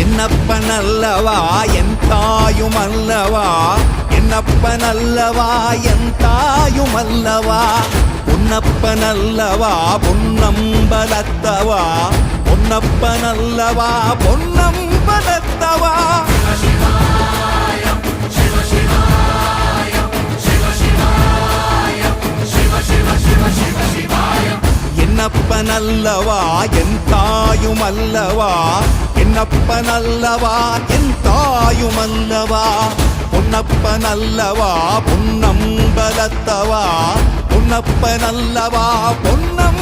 என்னப்பனல்லவா என் தாயுமல்லவா, என்னப்பனல்லவா என் தாயுமல்லவா, பொன்னப்பனல்லவா பொன்னம்பலத்தவா, பொன்னப்பனல்லவா பொன்னம்பலத்தவா. என்னப்பனல்லவா என் தாயுமல்லவா, என்னப்பனல்லவா என் தாயுமல்லவா, பொன்னப்பனல்லவா பொன்னம்பலத்தவா, பொன்னப்பனல்லவா பொன்னம்